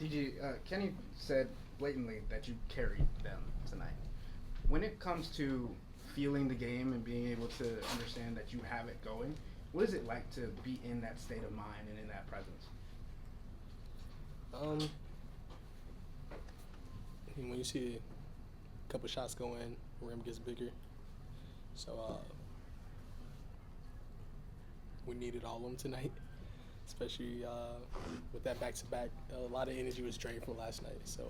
DJ, Kenny said blatantly that you carried them tonight. When it comes to feeling the game and being able to understand that you have it going, what is it like to be in that state of mind and in that presence? Um, when you see a couple shots go in, the rim gets bigger. So we needed all of them tonight, especially with that back-to-back. A lot of energy was drained from last night. So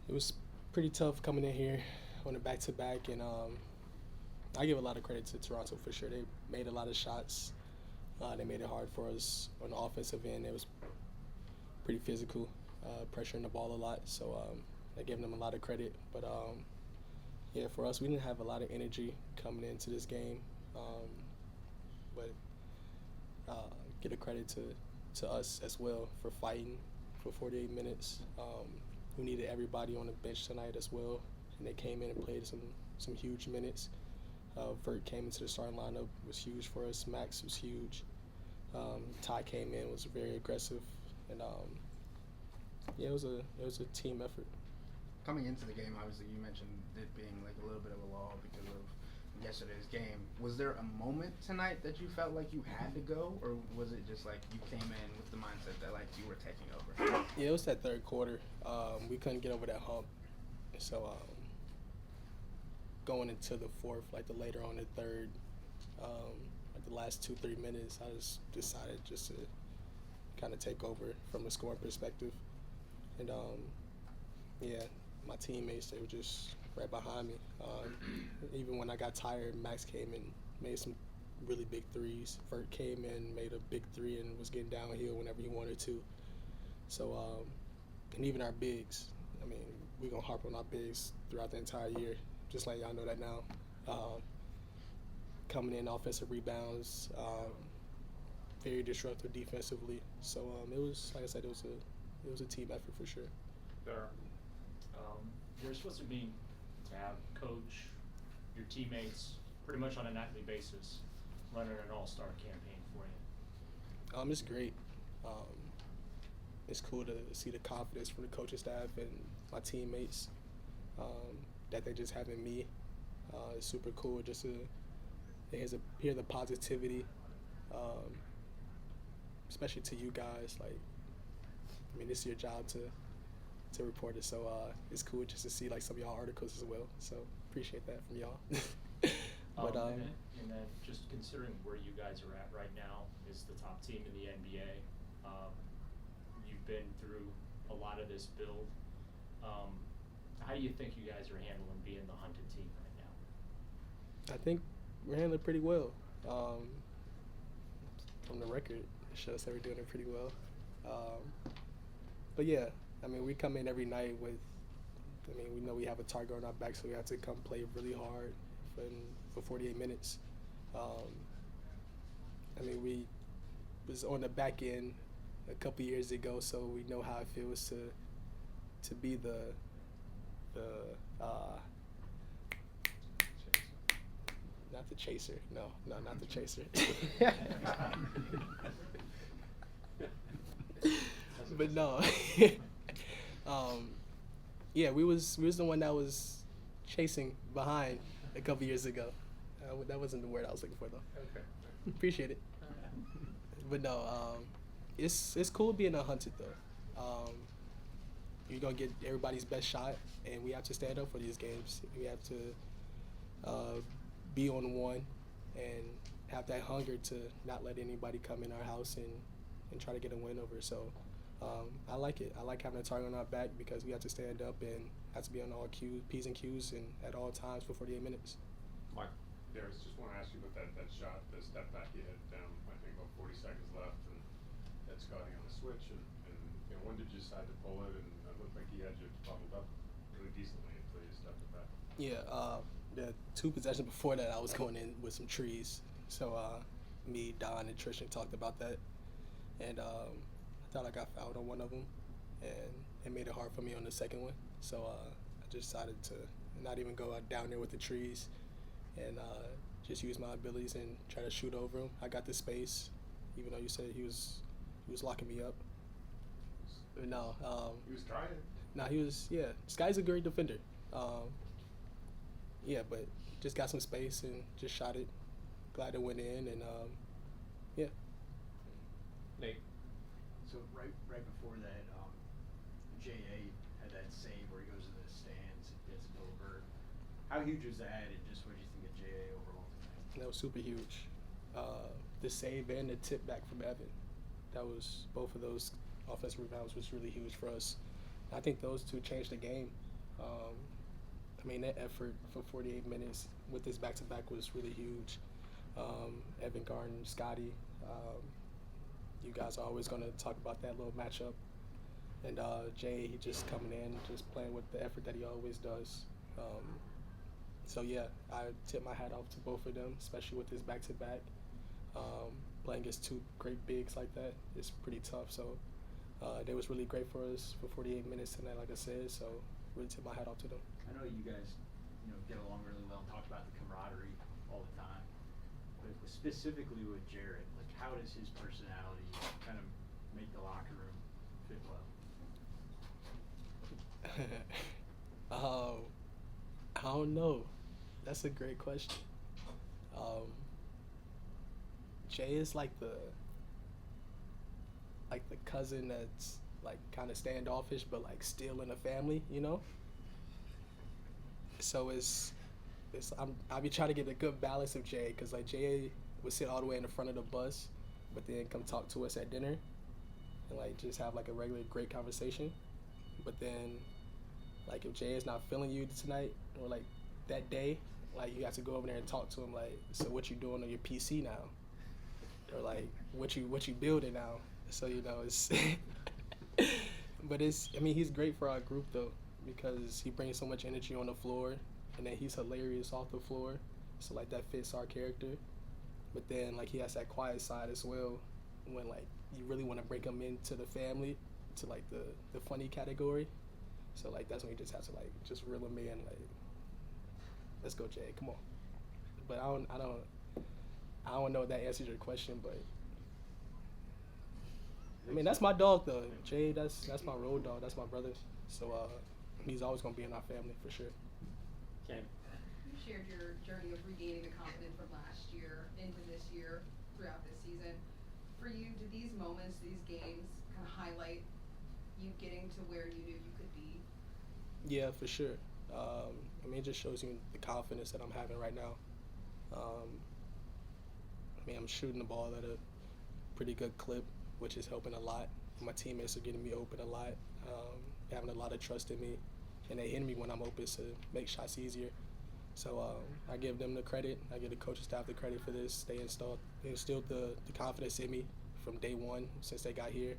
it was pretty tough coming in here on a back-to-back. And I give a lot of credit to Toronto for sure. They made a lot of shots. They made it hard for us on the offensive end. It was pretty physical, pressuring the ball a lot. So I give them a lot of credit. But yeah, for us, we didn't have a lot of energy coming into this game. But get a credit to us as well for fighting for 48 minutes. We needed everybody on the bench tonight as well, and they came in and played some huge minutes. Vert came into the starting lineup, was huge for us. Max was huge. Ty came in, was very aggressive, and yeah, it was a team effort. Coming into the game, obviously, you mentioned it being like a little bit of a lull because of yesterday's game. Was there a moment tonight that you felt like you had to go, or was it just like you came in with the mindset that like you were taking over? Yeah, it was that third quarter. We couldn't get over that hump, so going into the fourth, like the later on the third, like the last 2-3 minutes, I just decided just to kind of take over from a scoring perspective, and yeah, my teammates, they were just right behind me. Even when I got tired, Max came and made some really big threes. Vert came in, made a big three, and was getting downhill whenever he wanted to. So, and even our bigs, I mean, we're going to harp on our bigs throughout the entire year, just like y'all know that now. Coming in offensive rebounds, very disruptive defensively. So it was, like I said, it was a team effort for sure. You're supposed to have coach, your teammates, pretty much on a nightly basis, running an all-star campaign for you. It's great. It's cool to see the confidence from the coaching staff and my teammates that they just have in me. It's super cool just to hear the positivity, especially to you guys. Like, I mean, this is your job to report it, so it's cool just to see like some of y'all articles as well. So appreciate that from y'all. But and then just considering where you guys are at right now is the top team in the NBA. You've been through a lot of this build. How do you think you guys are handling being the hunted team right now? I think we're handling it pretty well. From the record, it shows that we're doing it pretty well. But yeah, I mean, we come in every night with, I mean, we know we have a target on our back, so we have to come play really hard for 48 minutes. I mean, we was on the back end a couple years ago, so we know how it feels to be the not the chaser. No, not the chaser. But no. Yeah, we was the one that was chasing behind a couple years ago. That wasn't the word I was looking for though. Okay. Appreciate it. But no, it's cool being a hunted though. You're gonna get everybody's best shot, and we have to stand up for these games. We have to be on one and have that hunger to not let anybody come in our house and try to get a win over. So I like it. I like having a target on our back because we have to stand up and have to be on all P's and Q's and at all times for 48 minutes. Mike, Darius, just want to ask you about that shot, the step back you had down, I think about 40 seconds left, and had Scotty on the switch, and you know, when did you decide to pull it? And it looked like he had you bubbled up really decently until you stepped it back. Yeah, the 2 possessions before that, I was going in with some trees. So me, Don, and Trishan talked about that, and I thought I got fouled on one of them, and it made it hard for me on the second one. So I just decided to not even go out down there with the trees and just use my abilities and try to shoot over him. I got the space, even though you said he was locking me up. No. He was trying. No, he was. Yeah, Sky's a great defender. Yeah, but just got some space and just shot it. Glad it went in, and yeah. Nate. So right before that, J.A. had that save where he goes to the stands and gets it over. How huge was that, and just what do you think of J.A. overall tonight? That was super huge. The save and the tip back from Evan. That was, both of those offensive rebounds was really huge for us. I think those two changed the game. I mean, that effort for 48 minutes with this back-to-back was really huge. Evan Garland, Scotty, you guys are always going to talk about that little matchup. And Jay, he just coming in, just playing with the effort that he always does. So, yeah, I tip my hat off to both of them, especially with this back-to-back. Playing against two great bigs like that is pretty tough. So they was really great for us for 48 minutes tonight, like I said. So really tip my hat off to them. I know you guys, get along really well and talk about the camaraderie all the time. But specifically with Jarrett, like, how does his personality kind of make the locker room fit well? I don't know. That's a great question. Jay is like the cousin that's like kind of standoffish, but like still in the family, So I'll be trying to get a good balance of Jay, because like Jay would sit all the way in the front of the bus, but then come talk to us at dinner and like just have like a regular great conversation. But then like if Jay is not feeling you tonight or like that day, like you have to go over there and talk to him like, so what you doing on your PC now? Or like what you building now? So it's but he's great for our group though, because he brings so much energy on the floor, and then he's hilarious off the floor, so like that fits our character. But then like he has that quiet side as well, when like you really want to bring him into the family, to like the funny category. So like that's when you just have to like just reel him in, like, let's go Jay, come on. But I don't know if that answers your question, but I mean that's my dog though. Jay, that's my road dog, that's my brother. So he's always gonna be in our family for sure. Okay. You shared your journey of regaining the confidence from last year into this year throughout this season. For you, do these moments, these games, kind of highlight you getting to where you knew you could be? Yeah, for sure. It just shows you the confidence that I'm having right now. I'm shooting the ball at a pretty good clip, which is helping a lot. My teammates are getting me open a lot, having a lot of trust in me, and they hit me when I'm open to make shots easier. So I give them the credit. I give the coaching staff the credit for this. They instilled the confidence in me from day one since they got here.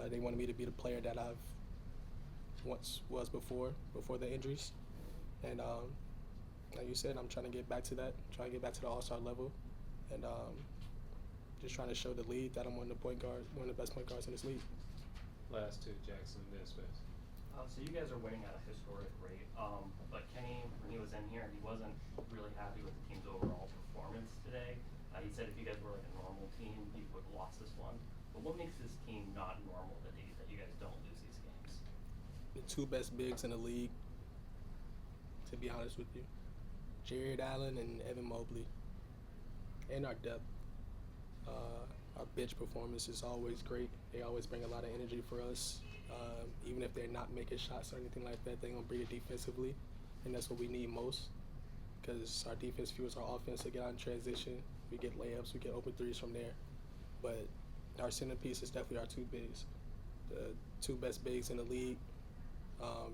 They wanted me to be the player that I've once was before the injuries. And like you said, I'm trying to get back to that, trying to get back to the all-star level, and just trying to show the league that I'm one of the best point guards in this league. Last two, Jackson, this space. So you guys are winning at a historic rate, but Kenny, when he was in here, he wasn't really happy with the team's overall performance today. He said if you guys were like a normal team, you would have lost this one. But what makes this team not normal that you guys don't lose these games? The two best bigs in the league, to be honest with you. Jared Allen and Evan Mobley. And our depth. Our bench performance is always great. They always bring a lot of energy for us. Even if they're not making shots or anything like that, they're going to bring it defensively. And that's what we need most, because our defense fuels our offense to get out in transition. We get layups, we get open threes from there. But our centerpiece is definitely our two bigs. The two best bigs in the league.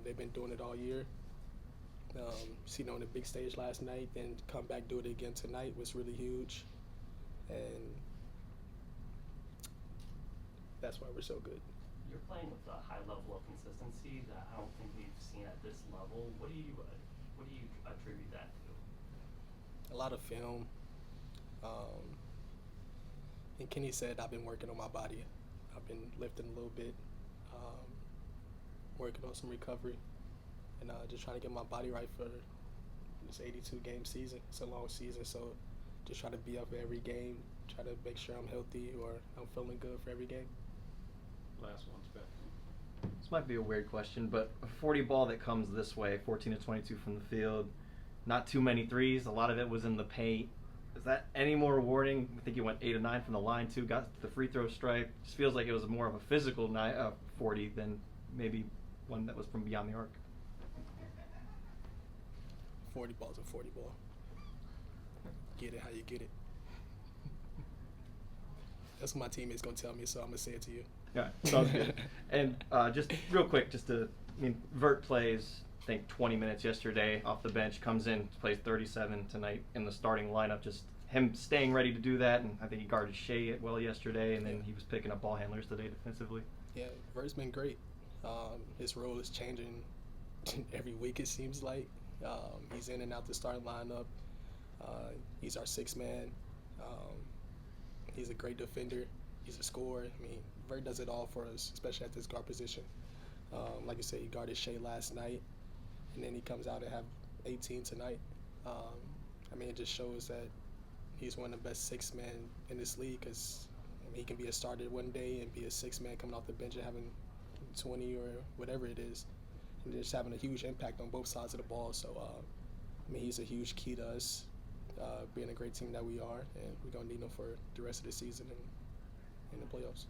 They've been doing it all year. Seeing on the big stage last night and come back do it again tonight was really huge. And that's why we're so good. You're playing with a high level of consistency that I don't think we've seen at this level. What do you attribute that to? A lot of film. And Kenny said I've been working on my body. I've been lifting a little bit, working on some recovery, and just trying to get my body right for this 82-game season. It's a long season, so just try to be up every game, try to make sure I'm healthy or I'm feeling good for every game. Last one's back. might be a weird question, but a 40 ball that comes this way, 14 to 22 from the field, not too many threes. A lot of it was in the paint. Is that any more rewarding? I think you went 8 of 9 from the line too. Got to the free throw stripe. Just feels like it was more of a physical 40 than maybe one that was from beyond the arc. 40 ball's a 40 ball. Get it how you get it. That's what my teammate's gonna tell me, so I'm gonna say it to you. Yeah, sounds good. And just real quick, Vert plays, I think, 20 minutes yesterday off the bench, comes in, plays 37 tonight in the starting lineup. Just him staying ready to do that, and I think he guarded Shea well yesterday, and then he was picking up ball handlers today defensively. Yeah, Vert's been great. His role is changing every week, it seems like. He's in and out the starting lineup. He's our sixth man. He's a great defender. He's a scorer. I mean, Vert does it all for us, especially at this guard position. Like I said, he guarded Shea last night, and then he comes out and have 18 tonight. I mean, it just shows that he's one of the best six men in this league, because he can be a starter one day and be a six man coming off the bench and having 20 or whatever it is, and just having a huge impact on both sides of the ball. So, I mean, he's a huge key to us being a great team that we are, and we're going to need him for the rest of the season and in the playoffs.